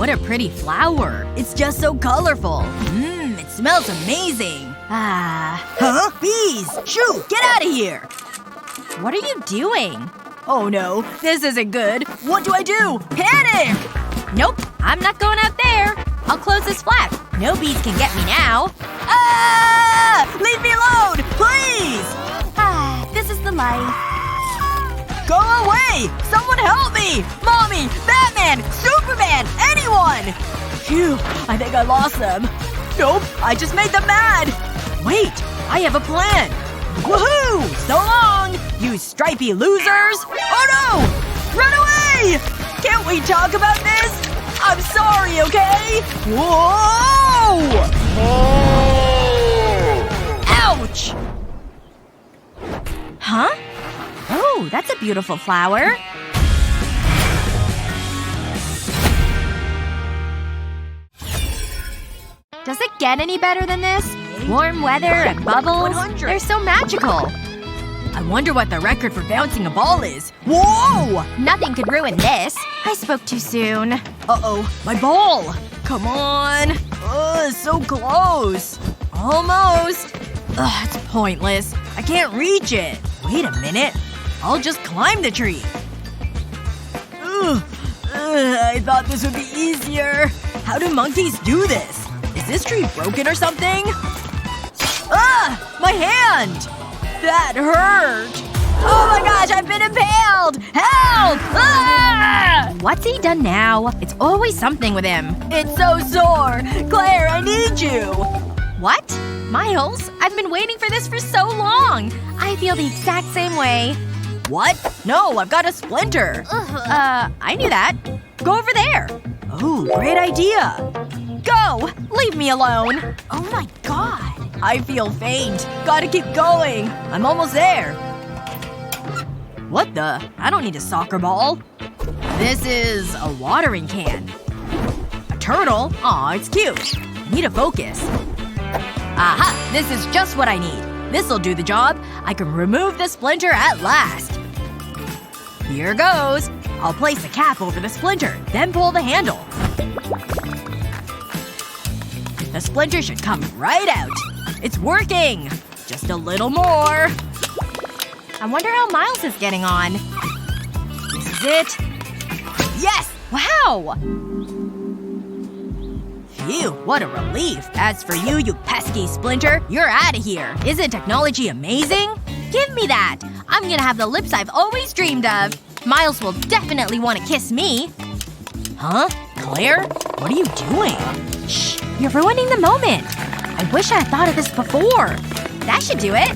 What a pretty flower. It's just so colorful. It smells amazing. Huh? Bees! Shoo! Get out of here! What are you doing? Oh no. This isn't good. What do I do? Panic! Nope. I'm not going out there. I'll close this flap. No bees can get me now. Ah! Leave me alone! Please! This is the life. Go away! Someone help me! Mommy! Batman! Superman! Anyone! Phew. I think I lost them. Nope. I just made them mad. Wait. I have a plan. Woohoo! So long! You stripy losers! Oh no! Run away! Can't we talk about this? I'm sorry, okay? Whoa! Ouch! Huh? Oh, that's a beautiful flower. Does it get any better than this? Warm weather and bubbles. 100. They're so magical. I wonder what the record for bouncing a ball is. Whoa! Nothing could ruin this. I spoke too soon. Uh-oh. My ball! Come on. Ugh, so close. Almost. Ugh, it's pointless. I can't reach it. Wait a minute. I'll just climb the tree. Ugh. I thought this would be easier. How do monkeys do this? Is this tree broken or something? Ah! My hand! That hurt! Oh my gosh, I've been impaled! Help! Ah! What's he done now? It's always something with him. It's so sore! Claire, I need you! What? Miles? I've been waiting for this for so long! I feel the exact same way. What? No, I've got a splinter. I knew that. Go over there. Oh, great idea. Go! Leave me alone. Oh my god. I feel faint. Gotta keep going. I'm almost there. What the? I don't need a soccer ball. This is a watering can. A turtle? Aw, it's cute. I need a focus. Aha! This is just what I need. This'll do the job. I can remove the splinter at last. Here goes. I'll place the cap over the splinter, then pull the handle. The splinter should come right out. It's working! Just a little more. I wonder how Miles is getting on. This is it. Yes! Wow! Phew, what a relief. As for you, you pesky splinter, you're out of here. Isn't technology amazing? Give me that! I'm gonna have the lips I've always dreamed of. Miles will definitely want to kiss me. Huh? Claire? What are you doing? Shh. You're ruining the moment. I wish I had thought of this before. That should do it.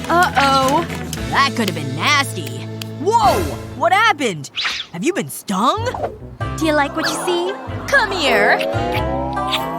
Uh-oh. That could have been nasty. Whoa! What happened? Have you been stung? Do you like what you see? Come here.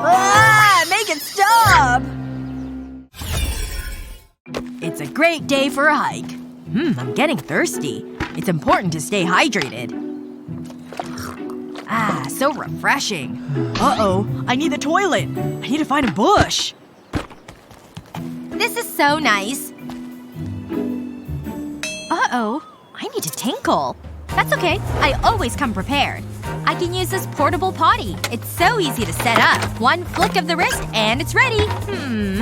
Ah! Make it stop! It's a great day for a hike. I'm getting thirsty. It's important to stay hydrated. Ah, so refreshing. Uh-oh. I need the toilet. I need to find a bush. This is so nice. Uh-oh. I need to tinkle. That's okay. I always come prepared. I can use this portable potty. It's so easy to set up. One flick of the wrist and it's ready. I'm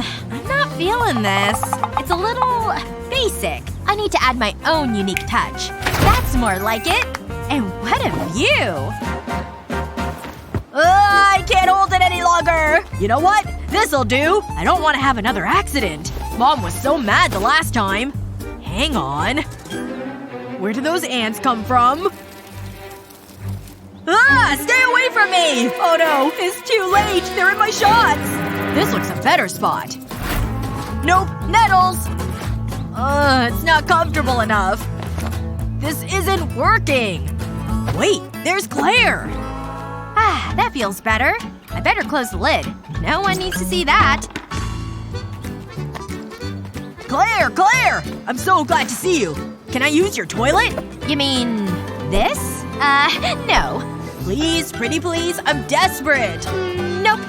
not feeling this. It's a little basic. I need to add my own unique touch. That's more like it. And what a view! I can't hold it any longer! You know what? This'll do! I don't want to have another accident. Mom was so mad the last time. Hang on. Where did those ants come from? Ah! Stay away from me! Oh no. It's too late. They're in my shots. This looks a better spot. Nope. Nettles! It's not comfortable enough. This isn't working. Wait. There's Claire! Ah, that feels better. I better close the lid. No one needs to see that. Claire! Claire! I'm so glad to see you. Can I use your toilet? You mean… this? No. Please, pretty please. I'm desperate. Nope.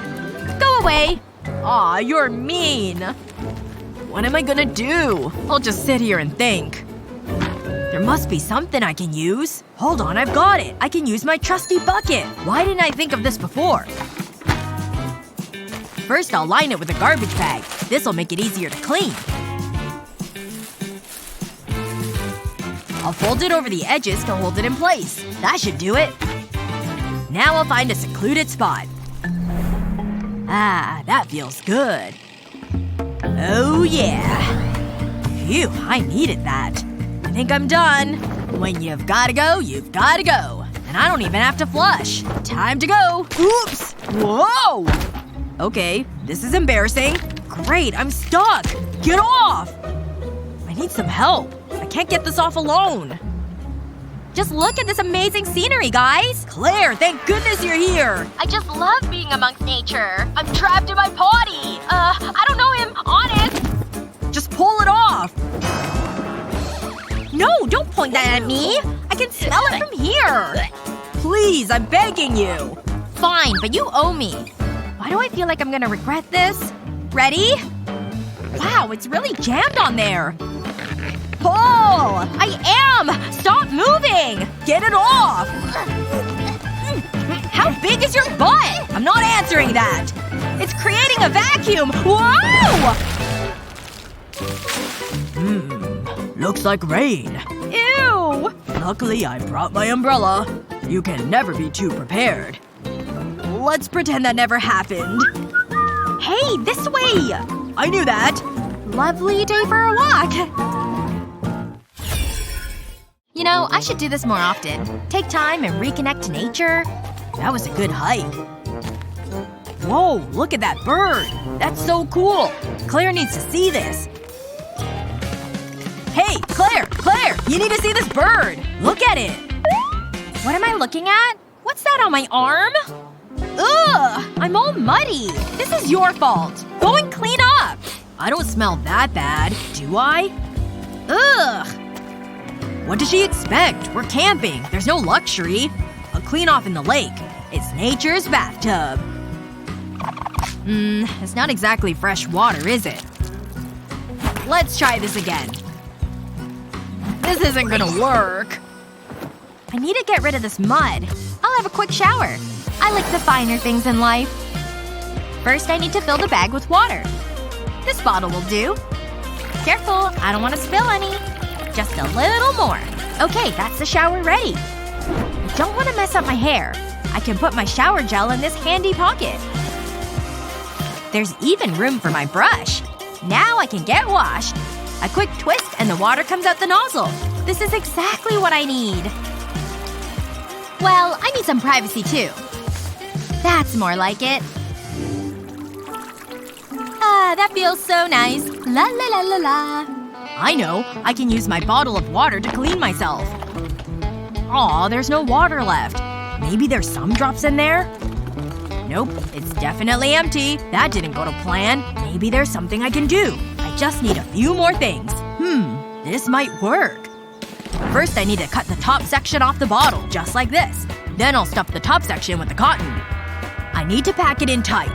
Go away. Aw, you're mean. What am I gonna do? I'll just sit here and think. There must be something I can use. Hold on, I've got it. I can use my trusty bucket. Why didn't I think of this before? First, I'll line it with a garbage bag. This'll make it easier to clean. I'll fold it over the edges to hold it in place. That should do it. Now I'll find a secluded spot. Ah, that feels good. Oh yeah. Phew, I needed that. I think I'm done. When you've gotta go, you've gotta go. And I don't even have to flush. Time to go. Oops! Whoa! Okay, this is embarrassing. Great, I'm stuck. Get off! I need some help. I can't get this off alone. Just look at this amazing scenery, guys! Claire, thank goodness you're here! I just love being amongst nature. I'm trapped in my potty. I don't know him. Honest. Just pull it off! No, don't point that at me! I can smell it from here! Please, I'm begging you! Fine, but you owe me. Why do I feel like I'm gonna regret this? Ready? Wow, it's really jammed on there. Pull! I am! Stop moving! Get it off! How big is your butt? I'm not answering that! It's creating a vacuum! Whoa! Looks like rain. Ew! Luckily, I brought my umbrella. You can never be too prepared. Let's pretend that never happened. Hey, this way! I knew that. Lovely day for a walk. You know, I should do this more often. Take time and reconnect to nature. That was a good hike. Whoa, look at that bird. That's so cool. Claire needs to see this. Hey, Claire! Claire! You need to see this bird! Look at it! What am I looking at? What's that on my arm? Ugh! I'm all muddy. This is your fault. Go and clean up. I don't smell that bad, do I? Ugh! What does she expect? We're camping. There's no luxury. I'll clean off in the lake. It's nature's bathtub. It's not exactly fresh water, is it? Let's try this again. This isn't gonna work. I need to get rid of this mud. I'll have a quick shower. I like the finer things in life. First, I need to fill the bag with water. This bottle will do. Careful, I don't want to spill any. Just a little more. Okay, that's the shower ready. I don't want to mess up my hair. I can put my shower gel in this handy pocket. There's even room for my brush. Now I can get washed. A quick twist and the water comes out the nozzle. This is exactly what I need. Well, I need some privacy too. That's more like it. Ah, that feels so nice. La la la la la. I know. I can use my bottle of water to clean myself. Aw, there's no water left. Maybe there's some drops in there? Nope. It's definitely empty. That didn't go to plan. Maybe there's something I can do. I just need a few more things. This might work. First I need to cut the top section off the bottle, just like this. Then I'll stuff the top section with the cotton. I need to pack it in tight.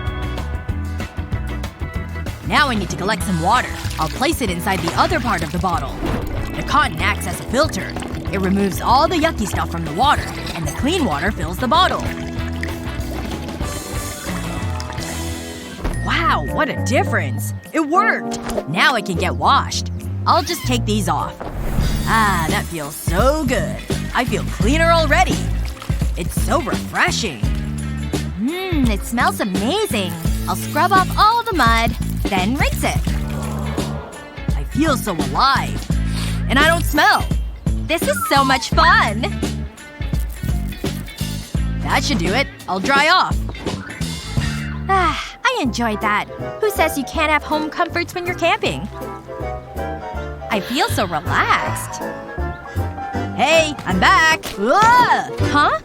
Now I need to collect some water. I'll place it inside the other part of the bottle. The cotton acts as a filter. It removes all the yucky stuff from the water, and the clean water fills the bottle. Wow, what a difference. It worked! Now I can get washed. I'll just take these off. Ah, that feels so good. I feel cleaner already. It's so refreshing. It smells amazing. I'll scrub off all the mud, then rinse it. I feel so alive. And I don't smell. This is so much fun! That should do it. I'll dry off. Ah, I enjoyed that. Who says you can't have home comforts when you're camping? I feel so relaxed. Hey, I'm back! Ugh! Huh?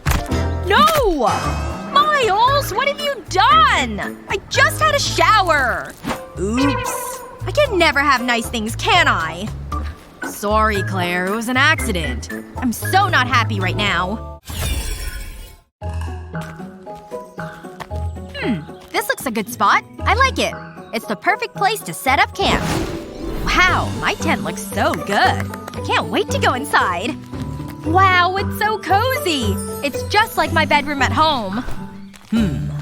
No! Miles, what have you done? I just had a shower! Oops. I can never have nice things, can I? Sorry, Claire. It was an accident. I'm so not happy right now. This looks a good spot. I like it. It's the perfect place to set up camp. Wow, my tent looks so good. Can't wait to go inside. Wow, it's so cozy! It's just like my bedroom at home.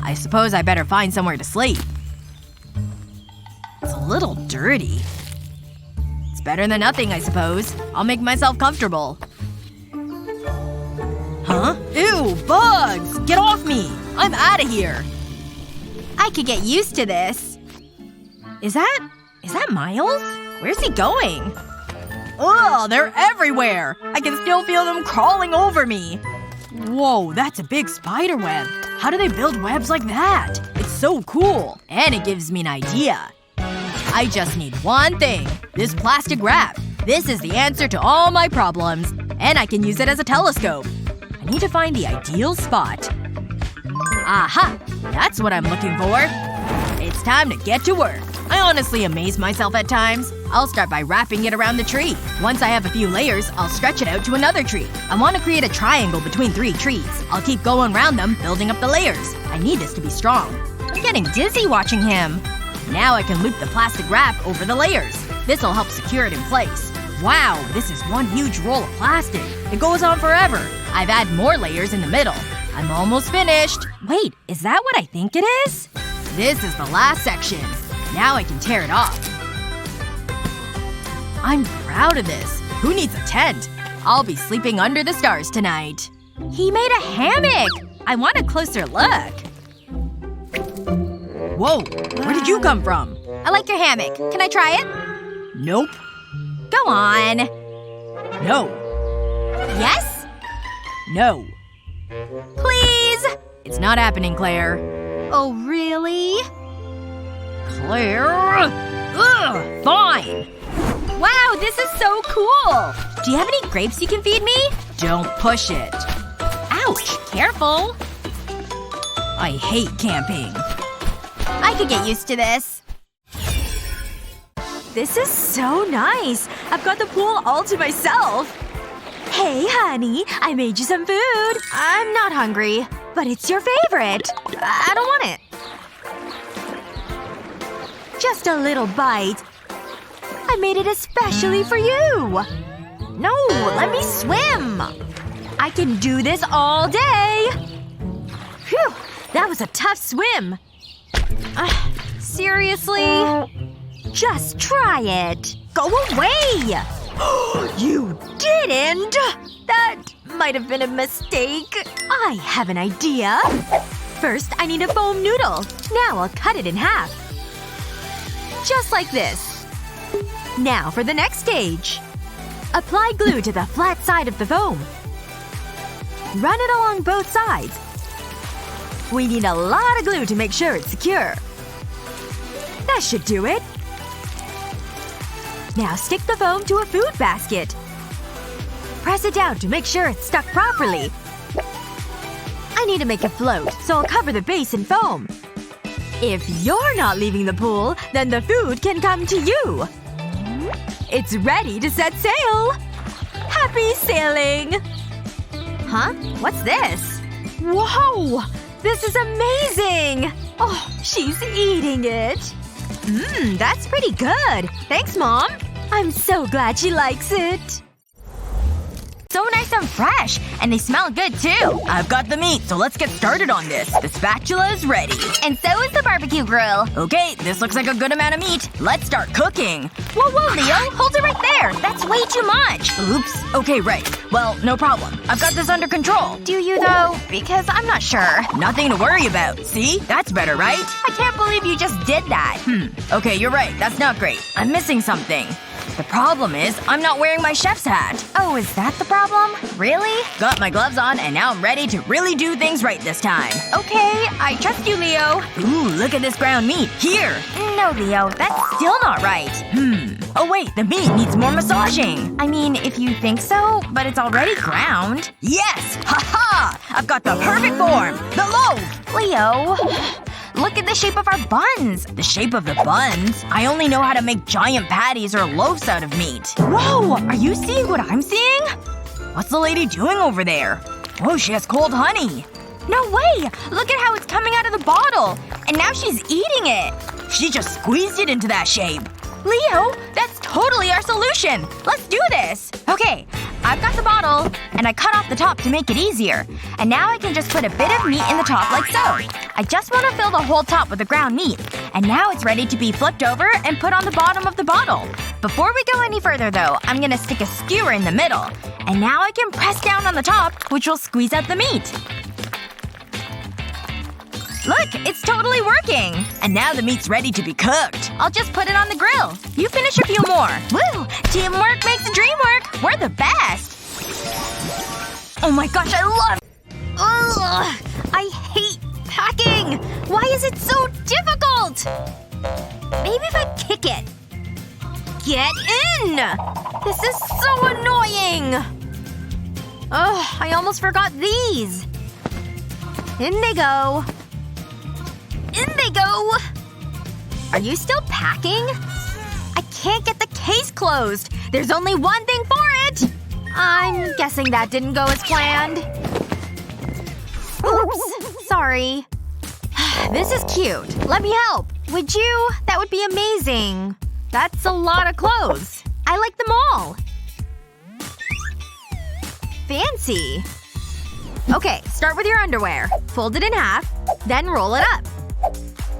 I suppose I better find somewhere to sleep. It's a little dirty. It's better than nothing, I suppose. I'll make myself comfortable. Huh? Ew, bugs! Get off me! I'm outta here! I could get used to this. Is that Miles? Where's he going? Ugh, they're everywhere! I can still feel them crawling over me. Whoa, that's a big spider web. How do they build webs like that? It's so cool. And it gives me an idea. I just need one thing. This plastic wrap. This is the answer to all my problems. And I can use it as a telescope. I need to find the ideal spot. Aha! That's what I'm looking for. It's time to get to work. I honestly amaze myself at times. I'll start by wrapping it around the tree. Once I have a few layers, I'll stretch it out to another tree. I want to create a triangle between 3 trees. I'll keep going around them, building up the layers. I need this to be strong. I'm getting dizzy watching him. Now I can loop the plastic wrap over the layers. This'll help secure it in place. Wow, this is one huge roll of plastic. It goes on forever. I've added more layers in the middle. I'm almost finished. Wait, is that what I think it is? This is the last section. Now I can tear it off. I'm proud of this. Who needs a tent? I'll be sleeping under the stars tonight. He made a hammock! I want a closer look. Whoa. Where did you come from? I like your hammock. Can I try it? Nope. Go on. No. Yes? No. Please? It's not happening, Claire. Oh, really? Claire? Ugh! Fine! Wow, this is so cool! Do you have any grapes you can feed me? Don't push it. Ouch! Careful! I hate camping. I could get used to this. This is so nice. I've got the pool all to myself. Hey, honey. I made you some food. I'm not hungry. But it's your favorite. I don't want it. Just a little bite. I made it especially for you. No, let me swim. I can do this all day. Phew. That was a tough swim. Seriously? Just try it. Go away! You didn't! That might have been a mistake. I have an idea. First, I need a foam noodle. Now I'll cut it in half. Just like this. Now for the next stage. Apply glue to the flat side of the foam. Run it along both sides. We need a lot of glue to make sure it's secure. That should do it. Now stick the foam to a food basket. Press it down to make sure it's stuck properly. I need to make it float, so I'll cover the base in foam. If you're not leaving the pool, then the food can come to you. It's ready to set sail! Happy sailing! Huh? What's this? Whoa! This is amazing! Oh, she's eating it. That's pretty good. Thanks, Mom. I'm so glad she likes it. So nice and fresh. And they smell good, too. I've got the meat, so let's get started on this. The spatula is ready. And so is the barbecue grill. Okay, this looks like a good amount of meat. Let's start cooking. Whoa, Leo. Hold it right there. That's way too much. Oops. Okay, right. Well, no problem. I've got this under control. Do you, though? Because I'm not sure. Nothing to worry about. See? That's better, right? I can't believe you just did that. Okay, you're right. That's not great. I'm missing something. The problem is, I'm not wearing my chef's hat. Oh, is that the problem? Really? Got my gloves on, and now I'm ready to really do things right this time. Okay, I trust you, Leo. Ooh, look at this ground meat. Here! No, Leo. That's still not right. Oh wait, the meat needs more massaging. I mean, if you think so, but it's already ground. Yes! Ha-ha! I've got the perfect form! The loaf! Leo. Look at the shape of our buns. The shape of the buns? I only know how to make giant patties or loaves out of meat. Whoa! Are you seeing what I'm seeing? What's the lady doing over there? Whoa, she has cold honey. No way! Look at how it's coming out of the bottle. And now she's eating it. She just squeezed it into that shape. Leo, that's totally our solution! Let's do this! Okay, I've got the bottle, and I cut off the top to make it easier. And now I can just put a bit of meat in the top like so. I just want to fill the whole top with the ground meat. And now it's ready to be flipped over and put on the bottom of the bottle. Before we go any further though, I'm gonna stick a skewer in the middle. And now I can press down on the top, which will squeeze out the meat. Look! It's totally working! And now the meat's ready to be cooked. I'll just put it on the grill. You finish a few more. Woo! Teamwork makes the dream work! We're the best! Oh my gosh, I love it! Ugh! I hate packing! Why is it so difficult? Maybe if I kick it. Get in! This is so annoying! Ugh, I almost forgot these. In they go. In they go! Are you still packing? I can't get the case closed! There's only one thing for it! I'm guessing that didn't go as planned. Oops. Sorry. This is cute. Let me help. Would you? That would be amazing. That's a lot of clothes. I like them all. Fancy. Okay, start with your underwear. Fold it in half. Then roll it up.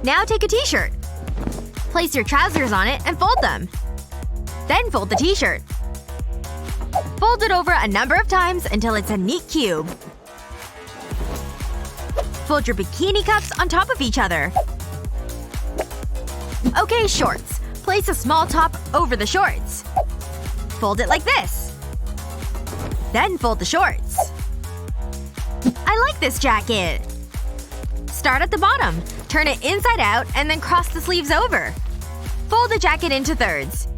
Now take a t-shirt. Place your trousers on it and fold them. Then fold the t-shirt. Fold it over a number of times until it's a neat cube. Fold your bikini cups on top of each other. Okay, shorts. Place a small top over the shorts. Fold it like this. Then fold the shorts. I like this jacket. Start at the bottom. Turn it inside out and then cross the sleeves over. Fold the jacket into thirds.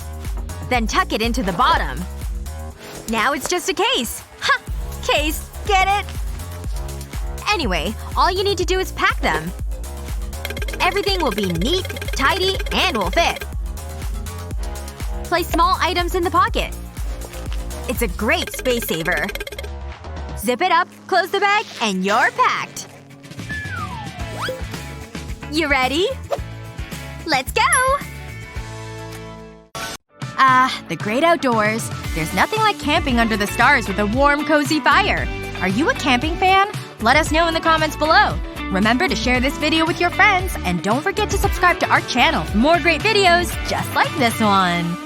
Then tuck it into the bottom. Now it's just a case. Ha! Case. Get it? Anyway, all you need to do is pack them. Everything will be neat, tidy, and will fit. Place small items in the pocket. It's a great space saver. Zip it up, close the bag, and you're packed. You ready? Let's go! The great outdoors. There's nothing like camping under the stars with a warm, cozy fire. Are you a camping fan? Let us know in the comments below. Remember to share this video with your friends, and don't forget to subscribe to our channel for more great videos just like this one.